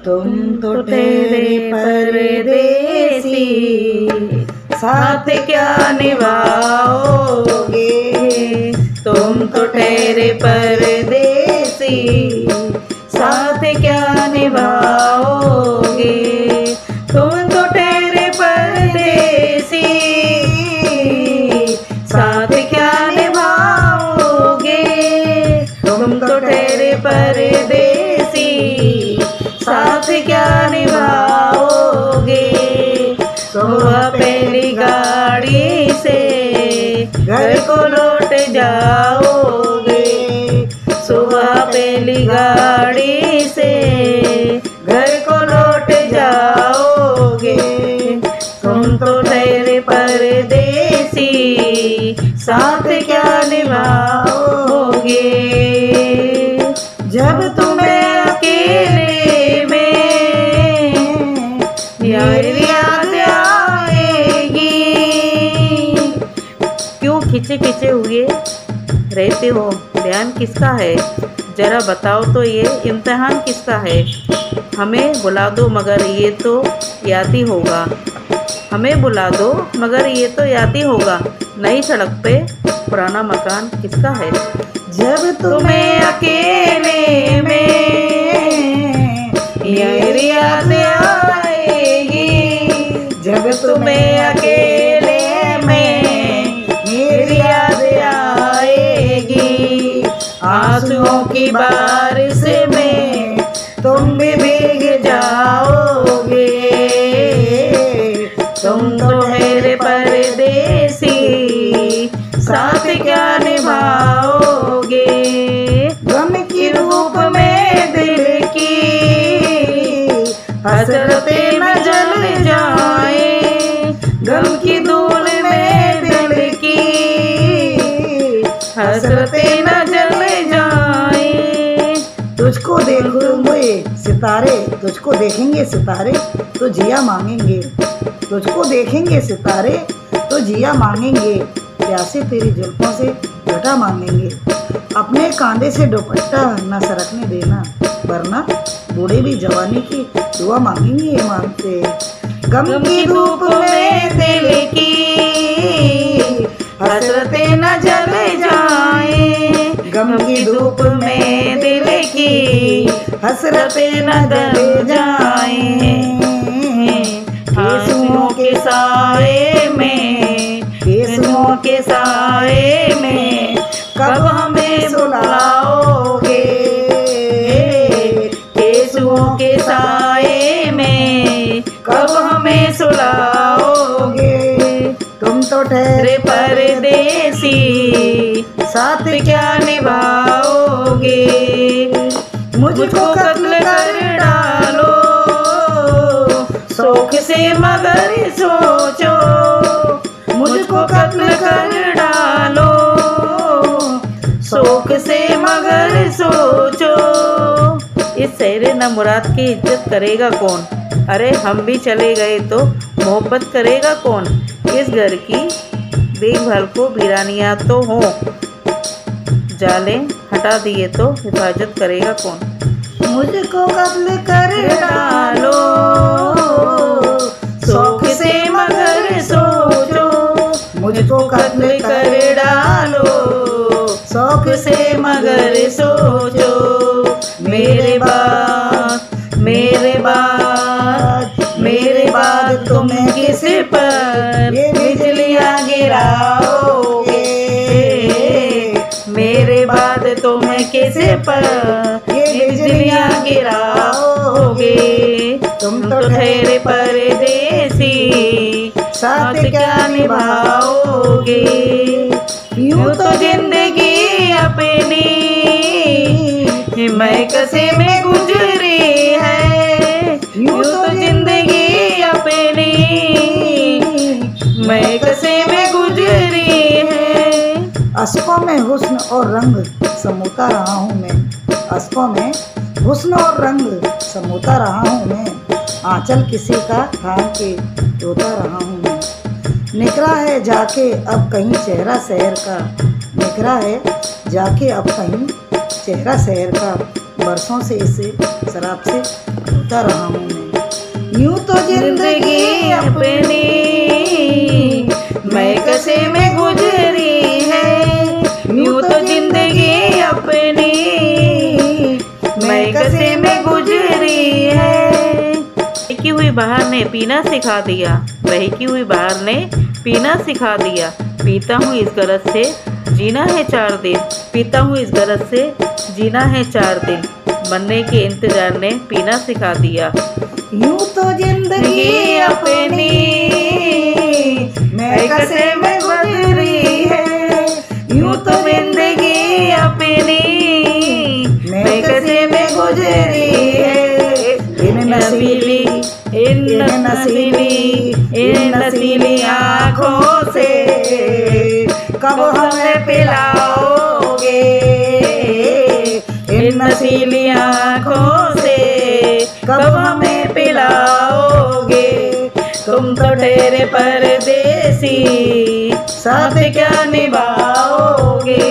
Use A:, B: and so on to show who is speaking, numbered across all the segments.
A: तुम तो ठहरे परदेसी, साथ क्या निभाओगे। तुम तो ठहरे परदेसी, साथ क्या निभाओगे। तुम तो ठहरे परदेसी, साथ क्या निभाओगे। तुम तो ठहरे परदेसी, साथ क्या निभाओगे। सुबह पहली गाड़ी से घर को लौट जाओगे। सुबह पहली गाड़ी से घर को लौट जाओगे। तुम तो ठहरे परदेसी, साथ क्या निभाओगे। जब तुम्हें अकेले में याद आएगी। क्यों खिंचे खिंचे हुए रहते हो, ध्यान किसका है जरा बताओ तो, ये इम्तिहान किसका है। हमें बुला दो मगर ये तो याद ही होगा। हमें बुला दो मगर ये तो याद ही होगा। नई सड़क पे पुराना मकान किसका है। जब तुम्हें अकेले में याद आएगी। जब तुम्हें अकेले में मेरी याद आएगी। आंसुओं की बारिश में तुम भी भीग जाओगे। तुम तो ठहरे परदेसी, साथ क्या निभाओगे। गम की रूप में दिल की हसरतें न जल जाए। गम की धूल में दिल की हसरतें न जल जाए। तुझको देखोगे सितारे, तुझको देखेंगे सितारे तो जिया मांगेंगे। तुझको देखेंगे सितारे तो जिया मांगेंगे। प्यासे तेरी जुल्फों से घटा मांगेंगे। अपने कांधे से दुपट्टा न सरकने देना, वरना बूढ़े भी जवानी की दुआ मांगेंगे। ये मांगते गम की धूप में दिल की हसरतें न जल जाए। गम की धूप में दिल की हसरतें न जल जाए। आंसुओं के साए में, आंसुओं के साए में कब हमें सुलाओगे। आंसुओं के साए में कब हमें सुलाओगे। तुम तो ठहरे परदेसी, साथ क्या निभाओगे। मुझको कत्ल कर डालो शौक से मगर सोचो। मुझको कत्ल कर डालो शौक से मगर सोचो। इस सहरे न मुराद की इज्जत करेगा कौन। अरे हम भी चले गए तो मोहब्बत करेगा कौन। इस घर की देखभाल को वीरानिया तो हो, जाले हटा दिए तो हिफाजत करेगा कौन। मुझको कत्ल कर डालो शौक से मगर सोचो। मुझको कत्ल कर डालो शौक से मगर सोचो। मेरे बाद तुम किस पर ये बिजलियां गिराओगे। मेरे बाद तुम किस पर ये बिजलियां गिराओगे। तुम तो ठहरे परदेसी, साथ क्या निभाओगे। यूं तो जिंदगी अपनी महकसे में गुजरी है। यूं तो जिंदगी अपनी महकसे में गुजरी है। अश्कों में हुस्न और रंग समोता रहा हूँ मैं। अश्कों में हुस्न और रंग समोता रहा हूँ मैं। आंचल किसी का थाम के रोता रहा हूँ मैं। निकरा है जाके अब कहीं चेहरा शहर का। निकरा है जाके अब कहीं चेहरा शहर का। बरसों से इसे शराब से भूलता रहा हूँ मैं। यूं तो जिंदगी अपनी मैं कैसे में गुजरी है, यूं तो जिंदगी अपनी मैं कैसे में गुजरी है।
B: बहकी हुई बहार ने पीना सिखा दिया, बहकी हुई बहार ने पीना सिखा दिया। पीता हूँ इस गरज से जीना है 4 दिन, पीता हूँ इस गरज से जीना है 4 दिन। बनने के इंतजार ने पीना सिखा दिया।
A: यूं तो जिंदगी अपनी मैं कैसे में गुजरी है, यूं तो जिंदगी अपनी मैं कैसे में गुजरी है। इन नसीली आँखों से कब हमें पिलाओगे, इन नसीली आँखों से कब हमें पिलाओगे। तुम तो ठहरे परदेसी साथ क्या निभाओगे,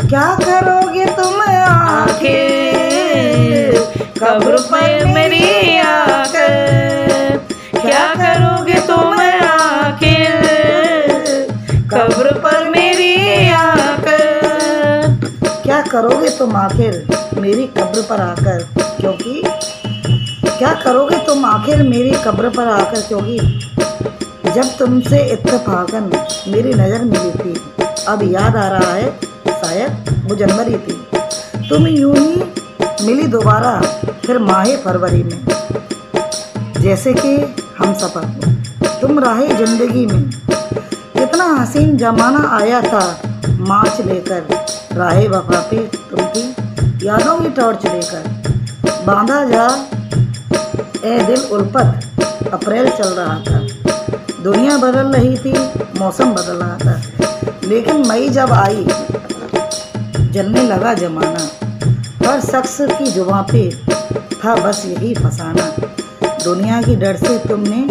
A: क्या करोगे तुम आखिर कब्र पर मेरी आकर, क्या करोगे तुम आखिर कब्र पर मेरी आकर, क्या करोगे तुम आखिर मेरी कब्र पर आकर, क्योंकि क्या करोगे तुम आखिर मेरी कब्र पर आकर, क्योंकि जब तुमसे इत्तेफाकन मेरी नज़र मिली थी, अब याद आ रहा है शायद वो जनवरी थी। तुम यूं ही मिली दोबारा फिर माहे फरवरी में, जैसे कि हम सफ़र तुम राहे ज़िंदगी में। कितना हसीन ज़माना आया था मार्च लेकर, राहे वफा पे तुम थी यादों की टॉर्च लेकर। बांधा जा ए दिल उल्फत अप्रैल चल रहा था, दुनिया बदल रही थी, मौसम बदल रहा था। लेकिन मई जब आई जलने लगा ज़माना, हर शख्स की जुबां पे था बस यही फसाना। दुनिया की डर से तुमने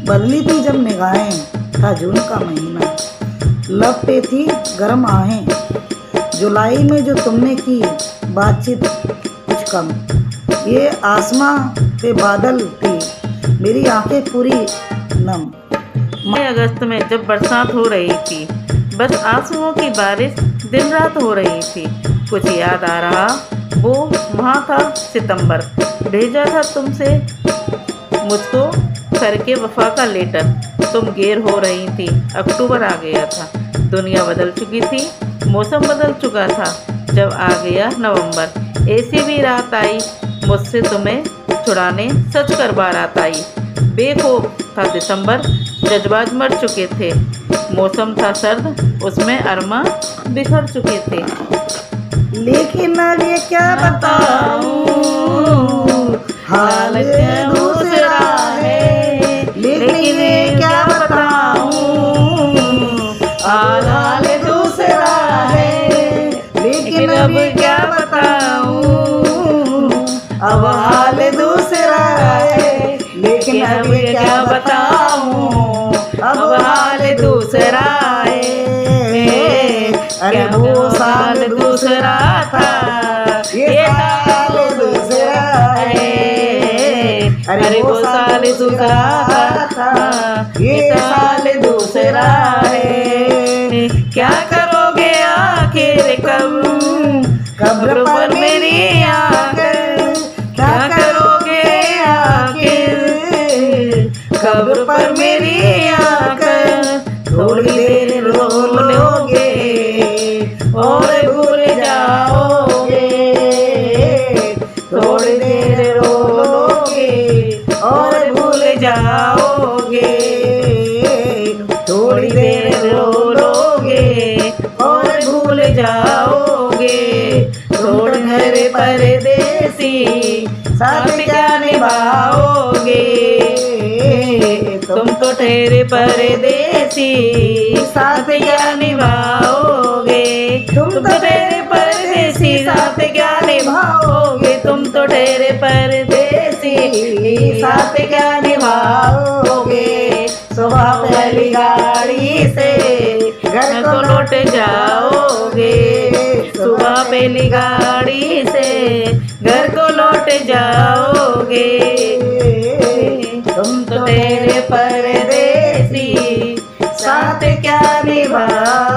A: बदली थी जब निगाहें, था जून का महीना, लब पे थी गर्म आहें। जुलाई में जो तुमने की बातचीत कुछ कम, ये आसमां पे बादल थी, मेरी आंखें पूरी नम।
B: मई अगस्त में जब बरसात हो रही थी, बस आंसुओं की बारिश दिन रात हो रही थी। कुछ याद आ रहा वो वहाँ था सितंबर, भेजा था तुमसे मुझको करके वफा का लेटर। तुम गैर हो रही थी, अक्टूबर आ गया था, दुनिया बदल चुकी थी, मौसम बदल चुका था। जब आ गया नवंबर, ऐसी भी रात आई मुझसे तुम्हें छुड़ाने, सच कर बारात आई। बेखौफ था दिसंबर, जज्बात मर चुके थे, मौसम था सर्द, उसमें अरमा बिखर चुके थे।
A: लेकिन अब ये क्या बताऊं हाल दूसरा है, लेकिन ये क्या बताऊं हाल दूसरा है। लेकिन अब क्या बताऊं अब हाल दूसरा है, लेकिन अब क्या बताऊं अब हाल दूसरा है। अरे वो साल दूसरा था, ये साल दूसरा है। अरे वो साल दूसरा था, ये साल दूसरा है। क्या करोगे आखिर कब्र पर मेरी आकर, क्या करोगे आखिर कब्र पर मेरी आकर। थोड़ी देर रो लोगे और भूल जाओगे, थोड़ी देर रो लोगे और भूल जाओगे, थोड़ी देर रो लोगे और भूल जाओगे। छोड़ घर परदेसी साथ क्या निभाओगे, तुम तो ठहरे परदेसी साथ क्या निभाओगे। तुम तो ठहरे परदेसी साथ क्या निभाओगे, तुम तो ठहरे परदेसी साथ क्या निभाओगे। सुबह पहली गाड़ी से घर को लौट जाओगे, सुबह पहली गाड़ी से घर को लौट जाओगे।
B: जाओगे, तुम तो तेरे परदेसी साथ क्या निभा